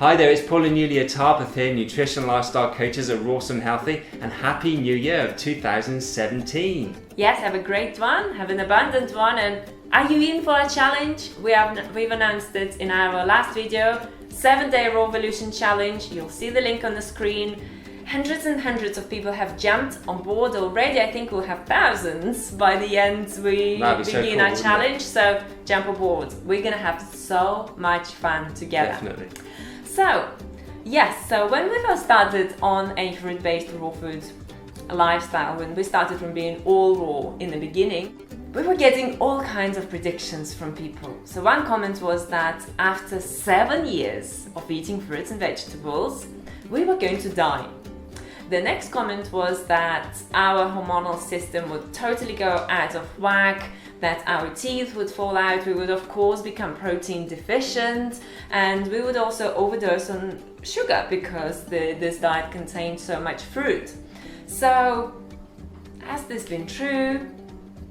Hi there, it's Paul and Yulia Tarbath here, nutrition lifestyle coaches at RAWsome Healthy, and Happy New Year of 2017. Yes, have a great one, have an abundant one, and are you in for a challenge? We've announced it in our last video, 7-day RAWvolution challenge. You'll see the link on the screen. Hundreds and hundreds of people have jumped on board already. I think we'll have thousands by the end we begin our challenge. So jump aboard. We're gonna have so much fun together. Definitely. So, yes, so when we first started on a fruit-based raw food lifestyle, when we started from being all raw in the beginning, we were getting all kinds of predictions from people. So one comment was that after 7 years of eating fruits and vegetables, we were going to die. The next comment was that our hormonal system would totally go out of whack, that our teeth would fall out, we would of course become protein deficient, and we would also overdose on sugar because this diet contained so much fruit. So, has this been true?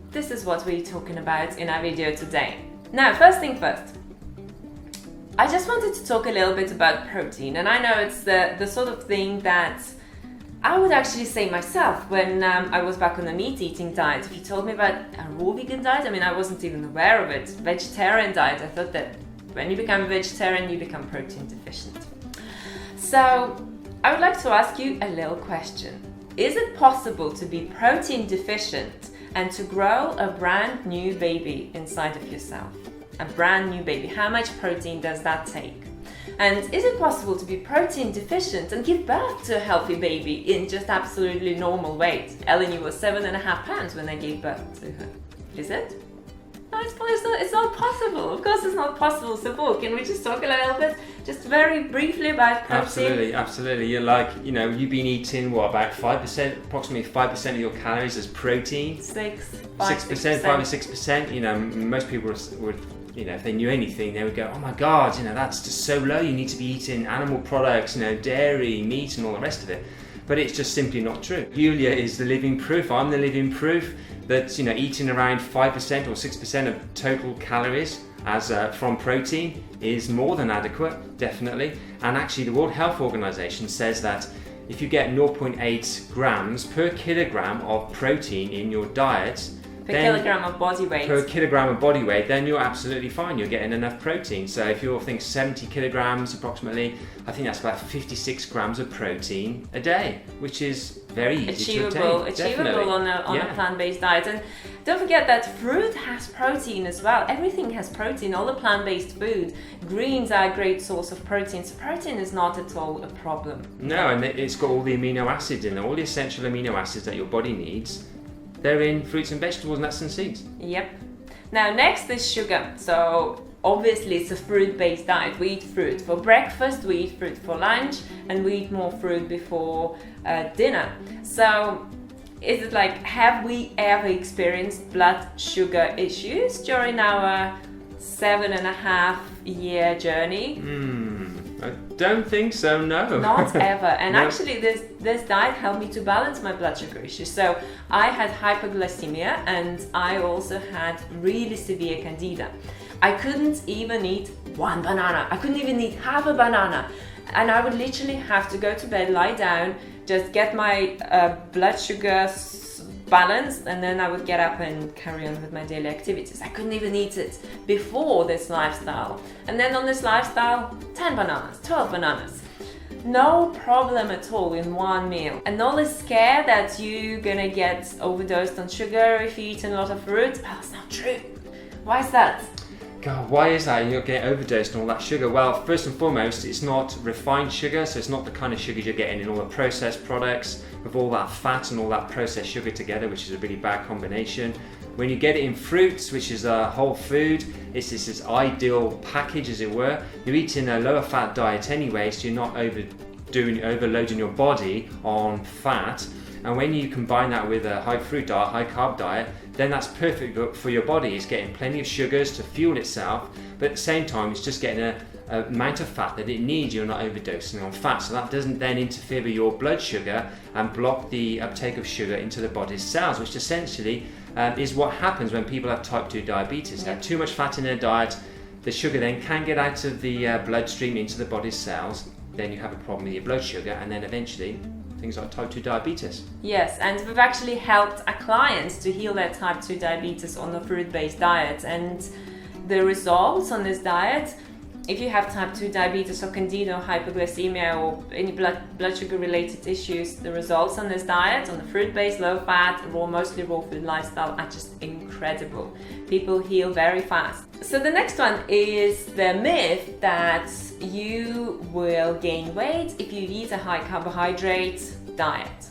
This is what we're talking about in our video today. Now, first thing first, I just wanted to talk a little bit about protein, and I know it's the sort of thing that I would actually say myself when I was back on a meat-eating diet. If you told me about a raw vegan diet, I mean, I wasn't even aware of it. Vegetarian diet, I thought that when you become a vegetarian, you become protein deficient. So, I would like to ask you a little question. Is it possible to be protein deficient and to grow a brand new baby inside of yourself? A brand new baby. How much protein does that take? And is it possible to be protein deficient and give birth to a healthy baby in just absolutely normal weight? Eleni was 7.5 pounds when I gave birth to her. Is it? No, it's not possible. Of course it's not possible. So Paul, can we just talk a little bit, just very briefly about protein? Absolutely. You're like, you've been eating, about 5%, approximately 5% of your calories as protein? 5 or 6%. Most people would, if they knew anything, they would go, oh my God, that's just so low. You need to be eating animal products, dairy, meat, and all the rest of it. But it's just simply not true. Yulia is the living proof. I'm the living proof that eating around 5% or 6% of total calories as from protein is more than adequate, definitely. And actually, the World Health Organization says that if you get 0.8 grams per kilogram of protein in your diet, per kilogram of body weight. Per kilogram of body weight, then you're absolutely fine. You're getting enough protein. So if you think 70 kilograms approximately, I think that's about 56 grams of protein a day, which is very easy to obtain. Achievable on a plant-based diet. And don't forget that fruit has protein as well. Everything has protein. All the plant-based food. Greens are a great source of protein. So protein is not at all a problem. No, and it's got all the amino acids in there, all the essential amino acids that your body needs. They're in fruits and vegetables, nuts and seeds. Yep. Now next is sugar. So obviously it's a fruit-based diet. We eat fruit for breakfast, we eat fruit for lunch, and we eat more fruit before dinner. So is it like, have we ever experienced blood sugar issues during our 7.5-year journey? I don't think so, no. Not ever. And actually this diet helped me to balance my blood sugar issues. So I had hypoglycemia and I also had really severe candida. I couldn't even eat one banana. I couldn't even eat half a banana. And I would literally have to go to bed, lie down, just get my blood sugar balanced, and then I would get up and carry on with my daily activities. I couldn't even eat it before this lifestyle. And then on this lifestyle, 10 bananas, 12 bananas. No problem at all in one meal. And all this scare that you're gonna get overdosed on sugar if you eat a lot of fruit, well, it's not true. Why is that? God, why is that? You're getting overdosed on all that sugar. Well, first and foremost, it's not refined sugar, so it's not the kind of sugars you're getting in all the processed products with all that fat and all that processed sugar together, which is a really bad combination. When you get it in fruits, which is a whole food, it's this ideal package, as it were. You're eating a lower fat diet anyway, so you're not overloading your body on fat. And when you combine that with a high fruit diet, high carb diet, then that's perfect for your body. It's getting plenty of sugars to fuel itself, but at the same time, it's just getting a amount of fat that it needs. You're not overdosing on fat, so that doesn't then interfere with your blood sugar and block the uptake of sugar into the body's cells, which essentially is what happens when people have type 2 diabetes. They have too much fat in their diet, the sugar then can get out of the bloodstream into the body's cells. Then you have a problem with your blood sugar, and then eventually things like type 2 diabetes. Yes, and we've actually helped our clients to heal their type 2 diabetes on a fruit-based diet, and the results on this diet, if you have type 2 diabetes or candida or hypoglycemia or any blood sugar related issues, the results on this diet, on the fruit-based, low-fat, mostly raw food lifestyle are just incredible. People heal very fast. So the next one is the myth that you will gain weight if you eat a high carbohydrate diet.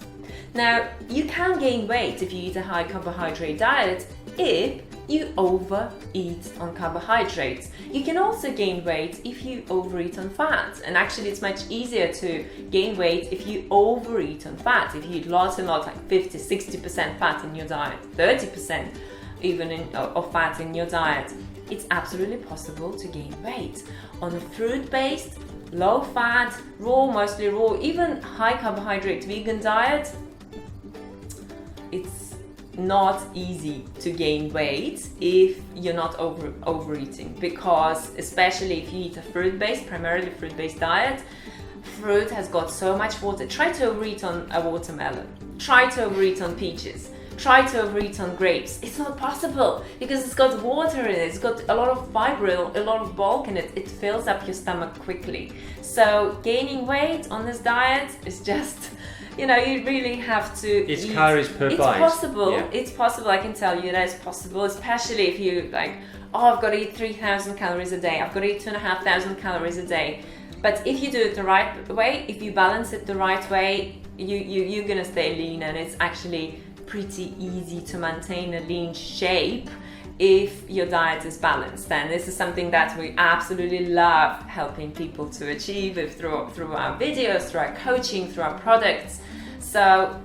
Now, you can gain weight if you eat a high carbohydrate diet if you overeat on carbohydrates. You can also gain weight if you overeat on fat, and actually it's much easier to gain weight if you overeat on fat. If you eat lots and lots, like 50-60% fat in your diet, 30% even of fat in your diet, it's absolutely possible to gain weight. On a fruit-based, low-fat, mostly raw, even high carbohydrate vegan diet, it's not easy to gain weight if you're not overeating, because especially if you eat a primarily fruit-based diet, fruit has got so much water. Try to overeat on a watermelon, try to overeat on peaches, try to overeat on grapes. It's not possible because it's got water in it, it's got a lot of fiber, a lot of bulk in it. It fills up your stomach quickly. So gaining weight on this diet is just, you really have to It's eat. calories per bite. It's possible. Yeah. It's possible. I can tell you that it's possible, especially if you I've got to eat 3,000 calories a day. I've got to eat 2,500 calories a day. But if you do it the right way, if you balance it the right way, you're gonna stay lean, and it's actually pretty easy to maintain a lean shape if your diet is balanced. And this is something that we absolutely love helping people to achieve through our videos, through our coaching, through our products. So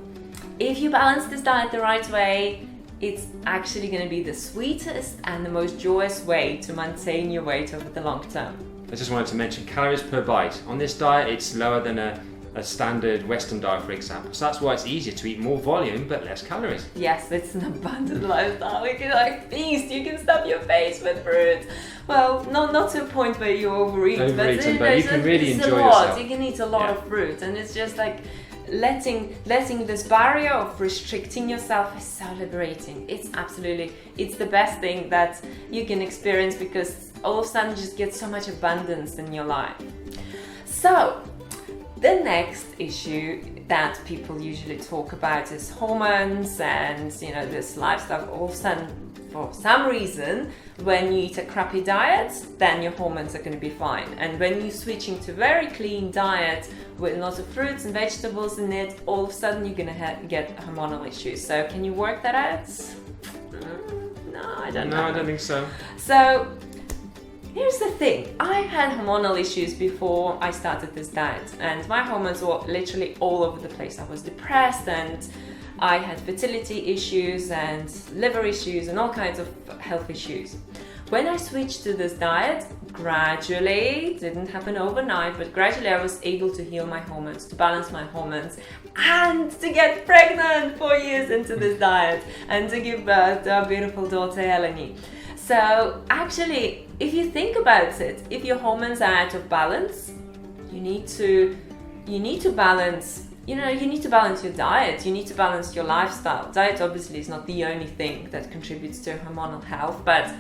if you balance this diet the right way, it's actually going to be the sweetest and the most joyous way to maintain your weight over the long term. I just wanted to mention calories per bite. On this diet, it's lower than a standard Western diet, for example. So that's why it's easier to eat more volume but less calories. Yes, it's an abundant lifestyle. You can feast, you can stuff your face with fruit. Well, not to a point where you overeat, but you can really enjoy yourself. You can eat a lot of fruit, and it's just letting this barrier of restricting yourself is so liberating. It's the best thing that you can experience, because all of a sudden you just get so much abundance in your life. So the next issue that people usually talk about is hormones, and this lifestyle. All of a sudden, for some reason, when you eat a crappy diet, then your hormones are going to be fine. And when you're switching to a very clean diet with lots of fruits and vegetables in it, all of a sudden you're going to get hormonal issues. So can you work that out? No, I don't know. No, I don't think so. So here's the thing. I had hormonal issues before I started this diet, and my hormones were literally all over the place. I was depressed, and I had fertility issues and liver issues and all kinds of health issues. When I switched to this diet, gradually, didn't happen overnight, but gradually I was able to heal my hormones, to balance my hormones, and to get pregnant 4 years into this diet, and to give birth to our beautiful daughter Eleni. So actually, if you think about it, if your hormones are out of balance, you need to balance. You need to balance your diet, you need to balance your lifestyle. Diet obviously is not the only thing that contributes to hormonal health, but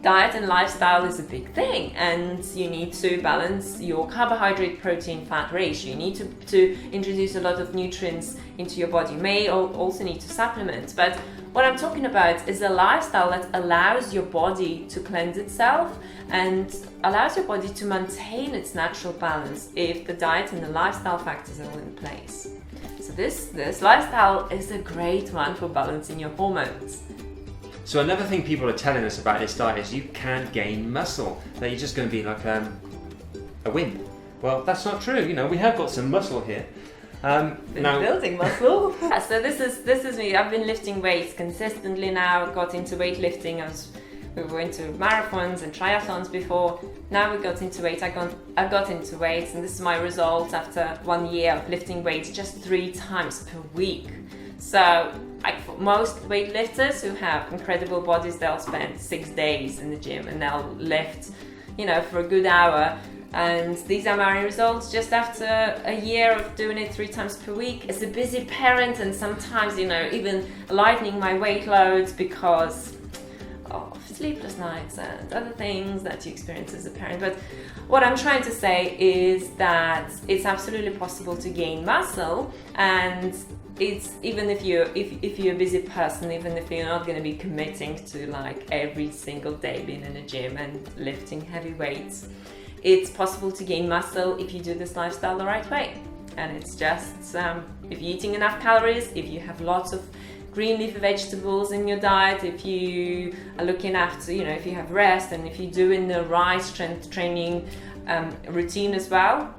diet and lifestyle is a big thing, and you need to balance your carbohydrate protein fat ratio. You need to introduce a lot of nutrients into your body. You may also need to supplement, but what I'm talking about is a lifestyle that allows your body to cleanse itself and allows your body to maintain its natural balance if the diet and the lifestyle factors are all in place. So this lifestyle is a great one for balancing your hormones. So another thing people are telling us about this diet is you can't gain muscle, that you're just going to be like a wimp. Well, that's not true. We have got some muscle here. Building muscle. So this is me. I've been lifting weights consistently now. Got into weightlifting. We were into marathons and triathlons before. Now we got into weight. I got into weights, and this is my result after 1 year of lifting weights just 3 times per week. So for most weightlifters who have incredible bodies, they'll spend 6 days in the gym and they'll lift for a good hour. And these are my results just after a year of doing it 3 times per week. As a busy parent, and sometimes, even lightening my weight loads because of sleepless nights and other things that you experience as a parent. But what I'm trying to say is that it's absolutely possible to gain muscle, and it's even if you're a busy person, even if you're not going to be committing to like every single day being in a gym and lifting heavy weights, it's possible to gain muscle if you do this lifestyle the right way. And it's just if you're eating enough calories, if you have lots of green leafy vegetables in your diet, if you are looking after, if you have rest, and if you're doing the right strength training routine as well,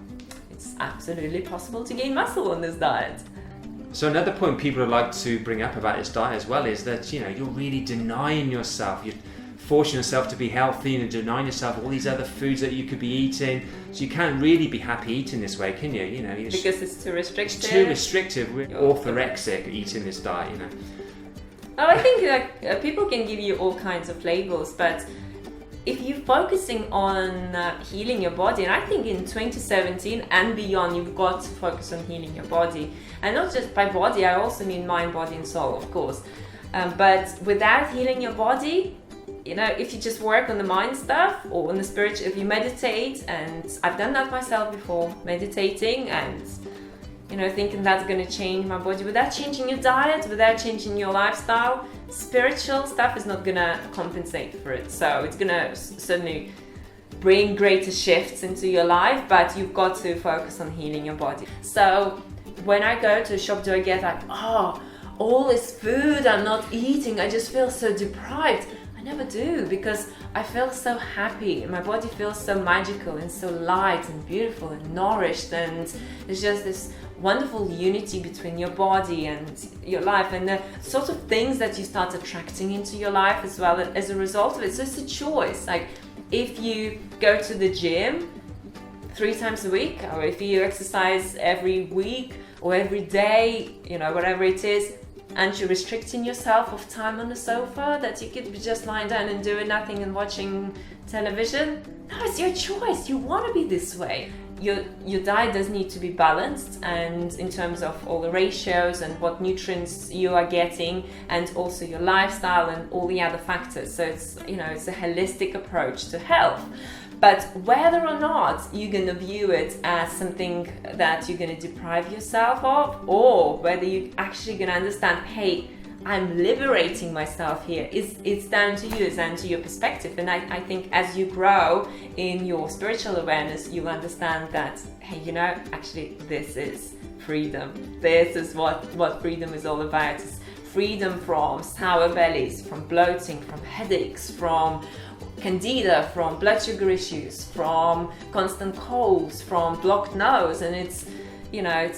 it's absolutely possible to gain muscle on this diet. So another point people would like to bring up about this diet as well is that, you're really denying yourself. You're forcing yourself to be healthy and denying yourself all these other foods that you could be eating. So you can't really be happy eating this way, can you? Because it's too restrictive. It's too restrictive. We're orthorexic eating this diet, Oh, I think people can give you all kinds of labels, but if you're focusing on healing your body, and I think in 2017 and beyond, you've got to focus on healing your body. And not just by body, I also mean mind, body and soul, of course. But without healing your body, if you just work on the mind stuff or on the spiritual, if you meditate, and I've done that myself before, meditating and thinking that's going to change my body, without changing your diet, without changing your lifestyle, spiritual stuff is not going to compensate for it. So it's going to certainly bring greater shifts into your life, but you've got to focus on healing your body. So when I go to a shop, do I get like, all this food I'm not eating, I just feel so deprived? I never do, because I feel so happy and my body feels so magical and so light and beautiful and nourished, and there's just this wonderful unity between your body and your life, and the sort of things that you start attracting into your life as well as a result of it. So it's a choice. Like if you go to the gym 3 times a week, or if you exercise every week or every day, whatever it is, and you're restricting yourself of time on the sofa that you could be just lying down and doing nothing and watching television. No, it's your choice. You want to be this way. Your diet does need to be balanced, and in terms of all the ratios and what nutrients you are getting, and also your lifestyle and all the other factors. So it's it's a holistic approach to health. But whether or not you're going to view it as something that you're going to deprive yourself of, or whether you're actually going to understand, hey, I'm liberating myself here, it's down to you, it's down to your perspective. And I think as you grow in your spiritual awareness, you understand that, hey, actually this is freedom. This is what freedom is all about. It's freedom from sour bellies, from bloating, from headaches, from candida, from blood sugar issues, from constant colds, from blocked nose, and it's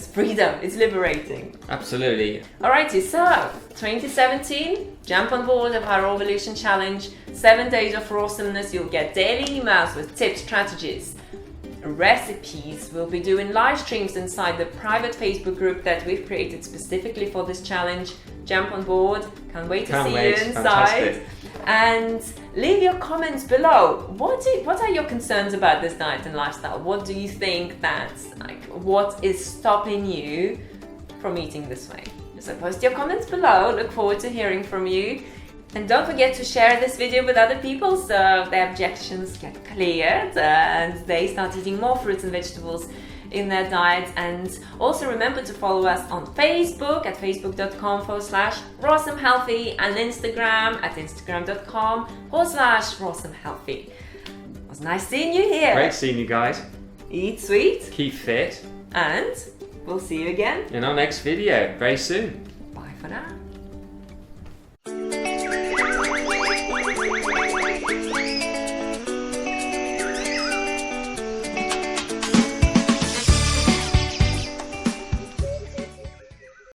freedom, it's liberating. Absolutely. Alrighty, so 2017, jump on board of our RAWvolution challenge. 7 days of awesomeness. You'll get daily emails with tips, strategies, recipes. We'll be doing live streams inside the private Facebook group that we've created specifically for this challenge. Jump on board. Can't wait to see you inside. Fantastic. And leave your comments below. What are your concerns about this diet and lifestyle? What do you think what is stopping you from eating this way? So post your comments below. Look forward to hearing from you. And don't forget to share this video with other people so their objections get cleared and they start eating more fruits and vegetables in their diet. And also remember to follow us on Facebook at facebook.com/rawesomehealthy and Instagram at instagram.com/rawesomehealthy. It was nice seeing you here. Great seeing you guys. Eat sweet. Keep fit. And we'll see you again in our next video very soon. Bye for now.